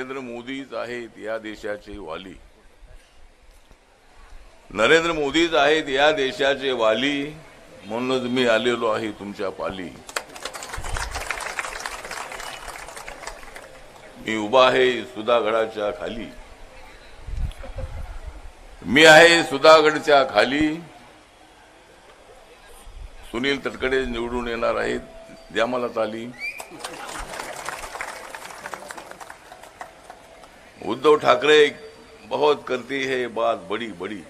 नरेंद्र मोदीच आहेत या देशाचे वाली। नरेंद्र मोदीच आहेत या देशाचे वाली, म्हणूनच मी आलेलो आहे तुमच्या पाली। मी उभा आहे सुधागडाच्या खाली, मी आहे सुधागडच्या खाली। सुनील तटकरे निवडून येणार आहेत, द्या मला ताली। उद्धव ठाकरे बहुत करती है बात बड़ी बड़ी,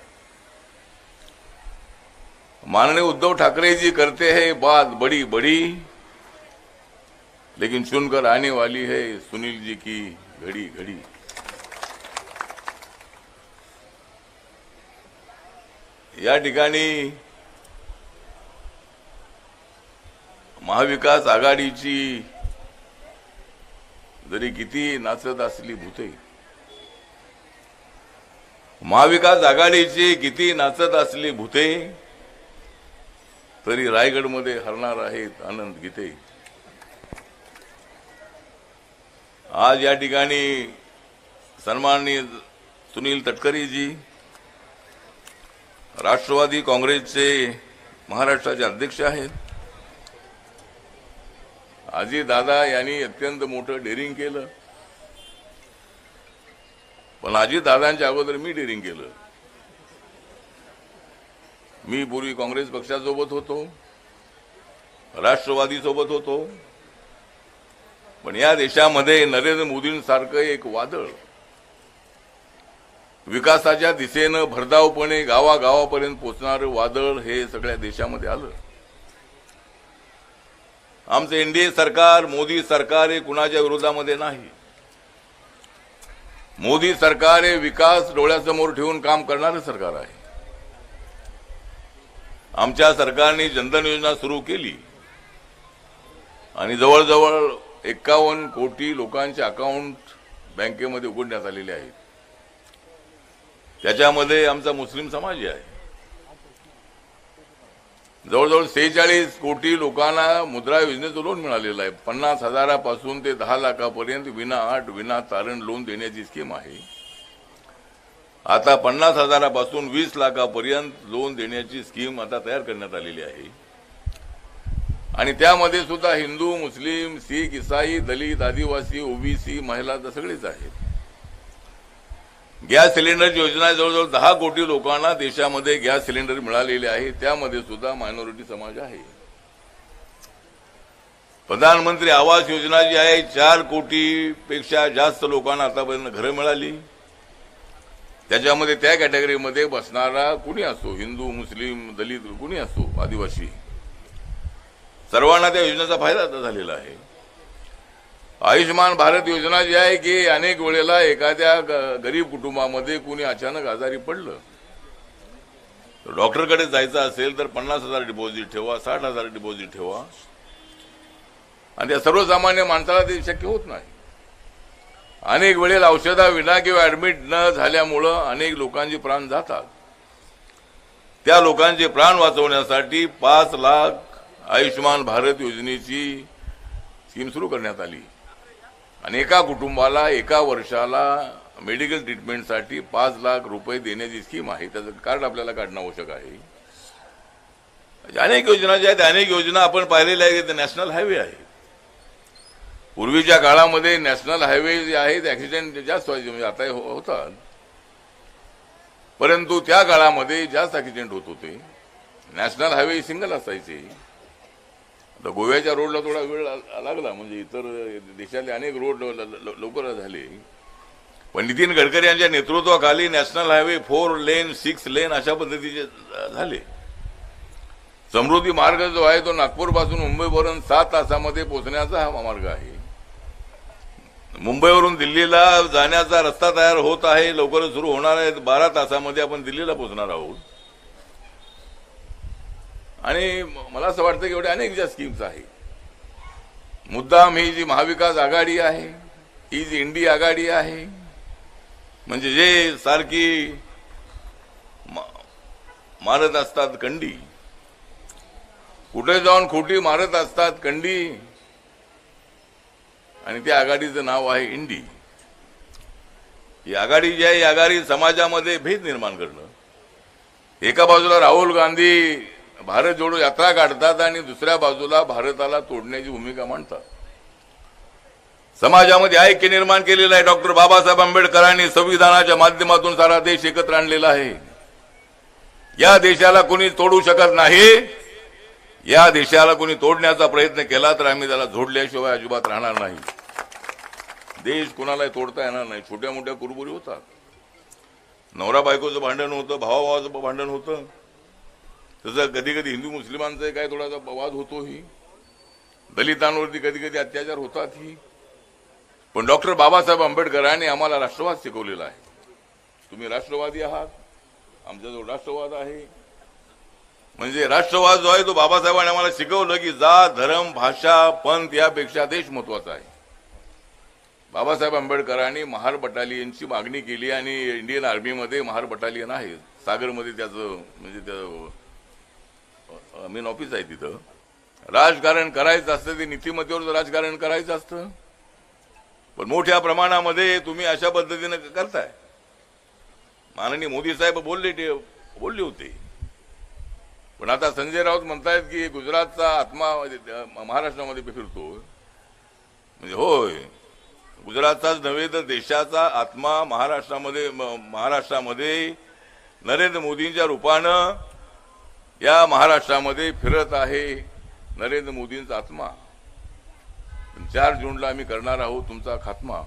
माननीय उद्धव ठाकरे जी करते हैं बात बड़ी बड़ी, लेकिन सुनकर आने वाली है सुनील जी की घड़ी घड़ी। या ठिकाणी महाविकास आघाडीची जरी किती नाचत असली भूते, महाविकास आघाडीची किती नाचत असली भूते, तरी रायगडमध्ये हरणार आहेत आनंद गीते। आज या ठिकाणी सन्माननीय सुनील तटकरे जी राष्ट्रवादी काँग्रेसचे महाराष्ट्राचे अध्यक्ष आहेत। अजित दादा यांनी अत्यंत मोठं डेअरिंग केलं, पण अजित दादांच्या अगोदर मी डेअरिंग केलं। मी पूर्वी काँग्रेस पक्षासोबत होतो, राष्ट्रवादी सोबत होतो, पण या देशामध्ये नरेंद्र मोदींसारखं एक वादळ विकासाच्या दिशेने भरधावपणे गावागावापर्यंत पोहोचणारं वादळ हे सगळ्या देशामध्ये आलं। आमचं एनडीए सरकार, मोदी सरकार हे कुणाच्या विरोधामध्ये नाही। मोदी सरकार हे विकास डोळ्यासमोर ठेवून काम करणारं सरकार आहे। आमच्या सरकारने जनधन योजना सुरू केली आणि जवळजवळ 51 कोटी लोकांचे अकाउंट बँकेमध्ये उघडण्यात आलेले आहेत। त्याच्यामध्ये आमचा मुस्लिम समाज आहे। जवळजवळ 46 कोटी लोकांना मुद्रा योजनेचं लोन मिळालेलं आहे। 50,000पासून ते 10 लाखापर्यंत विना अट विना तारण लोन देण्याची स्कीम आहे। आता 50,000पासून 20 लाखापर्यंत लोन देण्याची स्कीम आता तयार करण्यात आलेली आहे। आणि त्यामध्ये सुद्धा हिंदू, मुस्लिम, सिख, ईसाई, दलित, आदिवासी, ओबीसी, महिला सगळेच आहेत। गॅस सिलेंडरची योजना जवळजवळ 10 कोटी लोकांना देशामध्ये गॅस सिलेंडर मिळालेले आहे, त्यामध्ये सुद्धा मायनॉरिटी समाज आहे। प्रधानमंत्री आवास योजना जी आहे 4 कोटीपेक्षा जास्त लोकांना आतापर्यंत घरं मिळाली। त्याच्यामध्ये त्या कॅटेगरीमध्ये बसणारा कुणी असो, हिंदू, मुस्लिम, दलित कुणी असो, आदिवासी, सर्वांना त्या योजनेचा फायदा झालेला आहे। आयुष्मान भारत योजना जी आहे की अनेक वेळेला एखाद्या गरीब कुटुंबामध्ये कुणी अचानक आजारी पडलं तर डॉक्टरकडे जायचं असेल तर 50,000 डिपॉझिट ठेवा, 60,000 डिपॉझिट ठेवा, आणि त्या सर्वसामान्य माणसाला ते शक्य होत नाही। अनेक वेळेला औषधाविना किंवा ऍडमिट न झाल्यामुळं अनेक लोकांचे प्राण जातात। त्या लोकांचे प्राण वाचवण्यासाठी 5 लाख आयुष्मान भारत योजनेची स्कीम सुरू करण्यात आली आणि एका कुटुंबाला एका वर्षाला मेडिकल ट्रीटमेंटसाठी 5 लाख रुपये देण्याची स्कीम आहे। त्याचं कार्ड आपल्याला काढणं आवश्यक आहे। अनेक योजना ज्या आहेत, अनेक योजना आपण पाहिलेल्या आहेत। ते नॅशनल हायवे आहे। पूर्वीच्या काळामध्ये नॅशनल हायवे जे आहेत ऍक्सिडेंट जास्त व्हायचे, म्हणजे आता होतात, परंतु त्या काळामध्ये जास्त ऍक्सिडेंट होत होते। नॅशनल हायवे सिंगल असायचे। आता गोव्याच्या रोडला थोडा वेळ लागला, म्हणजे इतर देशातले अनेक रोड लवकर झाले, पण नितीन गडकरी यांच्या नेतृत्वाखाली नॅशनल हायवे 4 लेन 6 लेन अशा पद्धतीचे झाले। समृद्धी मार्ग जो आहे तो नागपूरपासून मुंबईपर्यंत 7 तासामध्ये पोहोचण्याचा हा मार्ग आहे। मुंबईवरून दिल्लीला जाण्याचा रस्ता तयार होत आहे, लवकरच सुरू होणार आहे। 12 तासामध्ये आपण दिल्लीला पोहोचणार आहोत। आणि मला असं वाटतं की एवढे अनेक ज्या स्कीम्स आहेत, मुद्दाम ही जी महाविकास आघाडी आहे, ही जी इंडी आघाडी आहे, म्हणजे जे सारखी मारत असतात कंडी, कुठे जाऊन खोटी मारत असतात कंडी, आणि त्या आघाडीचं नाव आहे इंडी। ही आघाडी जी आहे ही आघाडी समाजामध्ये भेद निर्माण करणं. एका बाजूला राहुल गांधी भारत जोडो यात्रा काढतात आणि दुसऱ्या बाजूला भारताला तोडण्याची भूमिका मांडतात. समाजामध्ये ऐक्य निर्माण केलेलं आहे. डॉक्टर बाबासाहेब आंबेडकरांनी संविधानाच्या माध्यमातून सारा देश एकत्र आणलेला आहे. या देशाला कोणी तोडू शकत नाही. या देशाला कोणी तोडण्याचा प्रयत्न केला तर आम्ही त्याला झोडल्याशिवाय अजिबात राहणार नाही. देश कोणालाही तोडता येणार नाही. छोट्या मोठ्या कुरबुरी होतात. नवरा बायकोचं भांडण होतं, भावाभावाचं भांडण होतं. तसं कधी कधी हिंदू मुस्लिमांचा काय थोडासा वाद होतो. ही दलितांवरती कधी कधी अत्याचार होतात. ही पण डॉक्टर बाबासाहेब आंबेडकरांनी आम्हाला राष्ट्रवाद शिकवलेला आहे. तुम्ही राष्ट्रवादी आहात, आमच्याजवळ राष्ट्रवाद आहे. म्हणजे राष्ट्रवाद जो आहे तो बाबासाहेबांनी आम्हाला शिकवलं की जात, धर्म, भाषा, पंथ यापेक्षा देश महत्वाचा आहे. बाबासाहेब आंबेडकरांनी महार बटालियनची मागणी केली आणि इंडियन आर्मीमध्ये महार बटालियन आहे. सागरमध्ये त्याचं म्हणजे मेन ऑफिस आहे. तिथं राजकारण करायचं असतं, ते नीतिमत्तेवर राजकारण करायचं असतं. पण मोठ्या प्रमाणामध्ये तुम्ही अशा पद्धतीने करताय. माननीय मोदी साहेब बोलले होते. पण आता संजय राऊत म्हणतायत की गुजरातचा आत्मा महाराष्ट्रामध्ये फिरतो. म्हणजे होय, गुजरातचाच नव्हे तर देशाचा आत्मा महाराष्ट्रामध्ये नरेंद्र मोदींच्या रूपानं या महाराष्ट्रामध्ये फिरत आहे. नरेंद्र मोदींचा आत्मा. 4 जूनला आम्ही करणार आहोत तुमचा खात्मा.